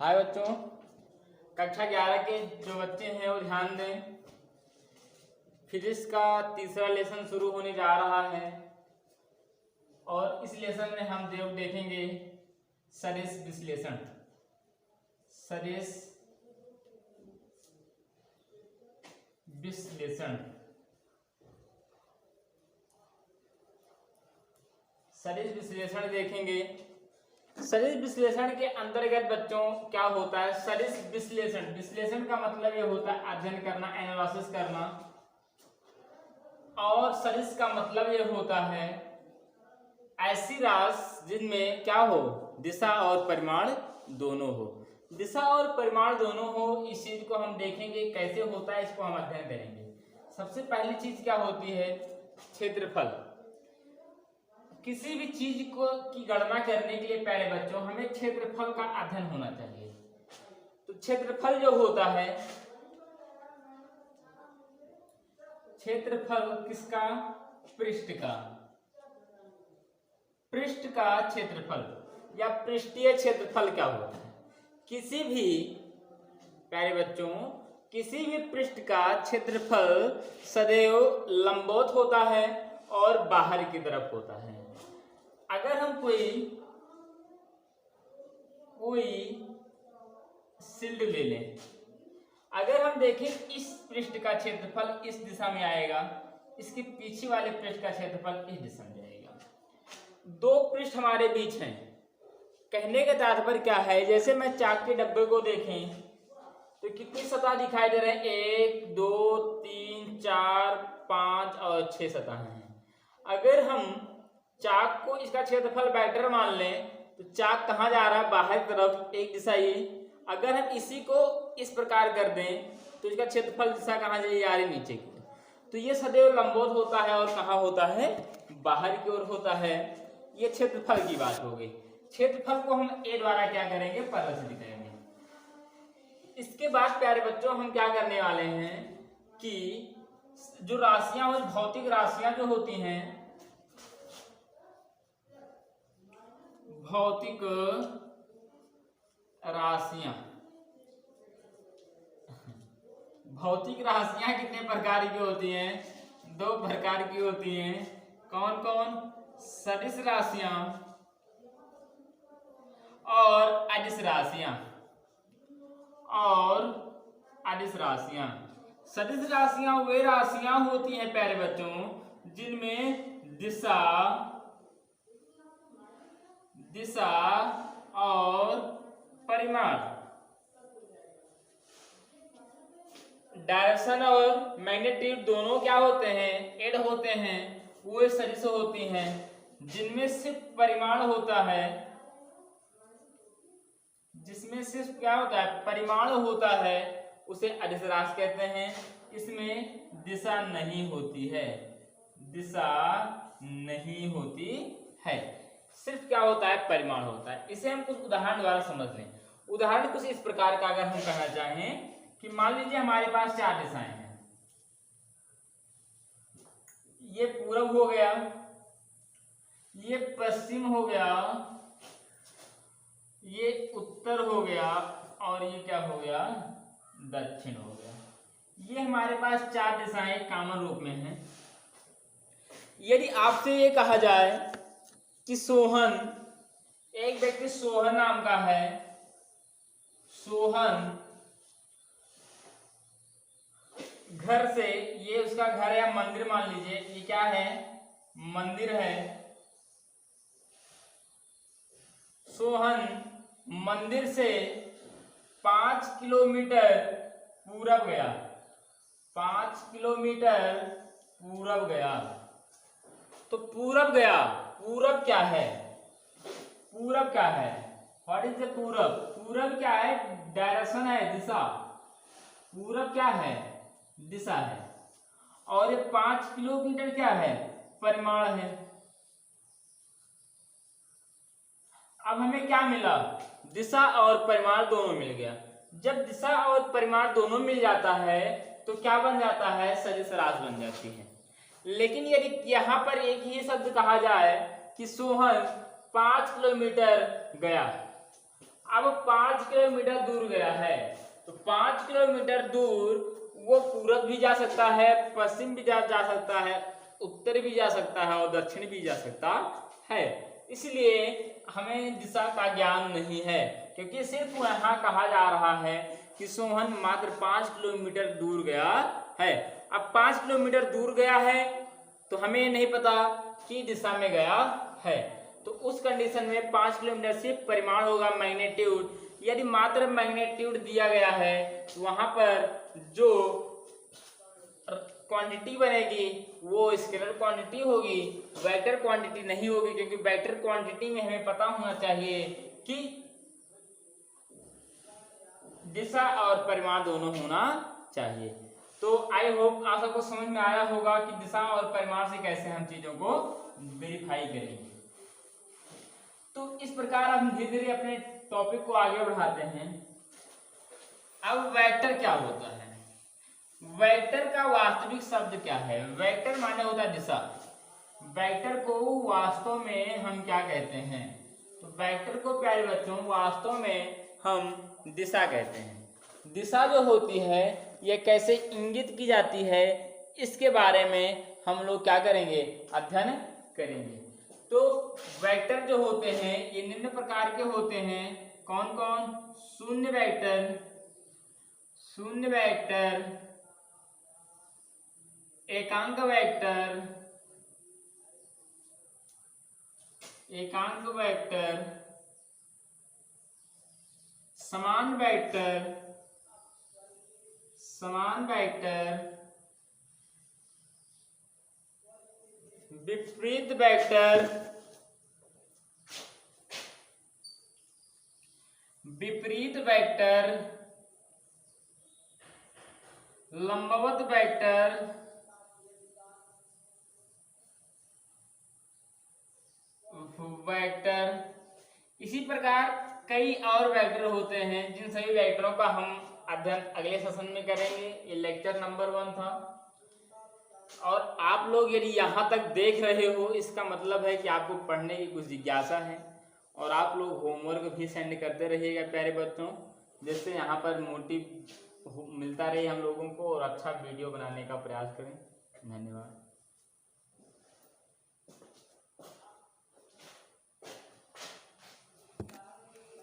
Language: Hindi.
हाय बच्चों, कक्षा 11 के जो बच्चे हैं वो ध्यान दें। फिजिक्स का तीसरा लेसन शुरू होने जा रहा है और इस लेसन में हम देखेंगे सदिश विश्लेषण। सदिश विश्लेषण सदिश विश्लेषण देखेंगे। सदिश विश्लेषण के अंतर्गत बच्चों क्या होता है? सदिश विश्लेषण, विश्लेषण का मतलब ये होता है अध्ययन करना, एनालिसिस करना। और सदिश का मतलब ये होता है ऐसी राशि जिनमें क्या हो, दिशा और परिमाण दोनों हो। दिशा और परिमाण दोनों हो, इस चीज को हम देखेंगे कैसे होता है, इसको हम अध्ययन करेंगे। सबसे पहली चीज क्या होती है? क्षेत्रफल। किसी भी चीज को की गणना करने के लिए पहले बच्चों हमें क्षेत्रफल का अध्ययन होना चाहिए। तो क्षेत्रफल जो होता है, क्षेत्रफल किसका? पृष्ठ का। पृष्ठ का क्षेत्रफल या पृष्ठीय क्षेत्रफल क्या होता है? किसी भी प्यारे बच्चों, किसी भी पृष्ठ का क्षेत्रफल सदैव लंबवत होता है और बाहर की तरफ होता है। अगर हम कोई शील्ड ले लें, अगर हम देखें इस पृष्ठ का क्षेत्रफल इस दिशा में आएगा, इसके पीछे वाले पृष्ठ का क्षेत्रफल इस दिशा में जाएगा। दो पृष्ठ हमारे बीच हैं। कहने का तात्पर्य क्या है? जैसे मैं चाक के डब्बे को देखें तो कितनी सतह दिखाई दे रहे हैं? 1 2 3 4 5 और 6 सतह हैं। अगर हम चाक को इसका क्षेत्रफल वेक्टर मान लें तो चाक कहाँ जा रहा है? बाहर की तरफ, एक दिशा ये। अगर हम इसी को इस प्रकार कर दें तो इसका क्षेत्रफल दिशा कहाँ जा रही? नीचे की। तो ये सदैव लंबवत होता है और कहाँ होता है? बाहर की ओर होता है। ये क्षेत्रफल की बात हो गई। क्षेत्रफल को हम ए द्वारा क्या करेंगे? प्रदर्शित करेंगे। इसके बाद प्यारे बच्चों हम क्या करने वाले हैं कि जो राशियां और भौतिक राशियां जो होती हैं, भौतिक राशियां, भौतिक राशियां कितने प्रकार की होती हैं? 2 प्रकार की होती हैं। कौन कौन? सदिश राशियां और अदिश राशियां। और अदिश राशियां, सदिश राशियां वे राशियां होती हैं प्यारे बच्चों जिनमें दिशा और परिमाण, डायरेक्शन और मैग्नीट्यूड दोनों क्या होते हैं? ऐड होते हैं। वो सदिश होती हैं जिनमें सिर्फ परिमाण होता है, जिसमें सिर्फ क्या होता है? परिमाण होता है, उसे अदिश राशि कहते हैं। इसमें दिशा नहीं होती है, दिशा नहीं होती है, सिर्फ क्या होता है? परिमाण होता है। इसे हम कुछ उदाहरण द्वारा समझ लें। उदाहरण कुछ इस प्रकार का अगर हम कहना चाहें कि मान लीजिए हमारे पास 4 दिशाएं हैं। ये पूरब हो गया, ये पश्चिम हो गया, ये उत्तर हो गया और ये क्या हो गया? दक्षिण हो गया। ये हमारे पास 4 दिशाएं कॉमन रूप में हैं। यदि आपसे ये कहा जाए कि सोहन, एक व्यक्ति सोहन नाम का है, सोहन घर से, ये उसका घर या मंदिर मान लीजिए, ये क्या है? मंदिर है। सोहन मंदिर से 5 किलोमीटर पूरब गया, 5 किलोमीटर पूरब गया। तो पूरब गया, पूरब क्या है? पूरब क्या है? व्हाट इज द पूरब? पूरब क्या है? डायरेक्शन है, दिशा। पूरब क्या है? दिशा है। और ये 5 किलोमीटर क्या है? परिमाण है। अब हमें क्या मिला? दिशा और परिमाण दोनों मिल गया। जब दिशा और परिमाण दोनों मिल जाता है तो क्या बन जाता है? सदिश राशि बन जाती है। लेकिन यदि यहां पर एक ही शब्द कहा जाए कि सोहन 5 किलोमीटर गया, अब 5 किलोमीटर दूर गया है, तो 5 किलोमीटर दूर वो पूरब भी जा सकता है, पश्चिम भी जा सकता है, उत्तर भी जा सकता है और दक्षिण भी जा सकता है। इसलिए हमें दिशा का ज्ञान नहीं है, क्योंकि सिर्फ यहाँ कहा जा रहा है कि सोहन मात्र 5 किलोमीटर दूर गया है। अब 5 किलोमीटर दूर गया है तो हमें नहीं पता कि दिशा में गया है, तो उस कंडीशन में 5 किलोमीटर से परिमाण होगा मैग्नीट्यूड। यदि मात्र मैग्नीट्यूड दिया गया है तो वहां पर जो क्वांटिटी बनेगी वो स्केलर क्वांटिटी होगी, वेक्टर क्वांटिटी नहीं होगी, क्योंकि वेक्टर क्वांटिटी में हमें पता होना चाहिए कि दिशा और परिमाण दोनों होना चाहिए। तो आई होप आप सबको समझ में आया होगा कि दिशा और परिमाण से कैसे हम चीजों को वेरीफाई करेंगे। तो इस प्रकार हम धीरे धीरे अपने टॉपिक को आगे बढ़ाते हैं। अब वेक्टर क्या होता है? वेक्टर का वास्तविक शब्द क्या है? वेक्टर माने होता है दिशा। वेक्टर को वास्तव में हम क्या कहते हैं? तो वेक्टर को प्यारे बच्चों वास्तव में हम दिशा कहते हैं। दिशा जो होती है ये कैसे इंगित की जाती है, इसके बारे में हम लोग क्या करेंगे? अध्ययन करेंगे। तो वेक्टर जो होते हैं ये निम्न प्रकार के होते हैं। कौन कौन? शून्य वेक्टर, शून्य वेक्टर, एकांक वेक्टर, एकांक वेक्टर, समान वेक्टर, समान वेक्टर, विपरीत वेक्टर, विपरीत वेक्टर, लंबवत वेक्टर, वेक्टर। इसी प्रकार कई और वेक्टर होते हैं जिन सभी वेक्टरों का हम अध्ययन अगले सेशन में करेंगे। ये लेक्चर नंबर 1 था। और आप लोग यदि यहाँ तक देख रहे हो इसका मतलब है कि आपको पढ़ने की कुछ जिज्ञासा है, और आप लोग होमवर्क भी सेंड करते रहिएगा प्यारे बच्चों, जिससे यहाँ पर मोटिव मिलता रहे हम लोगों को और अच्छा वीडियो बनाने का प्रयास करें। धन्यवाद।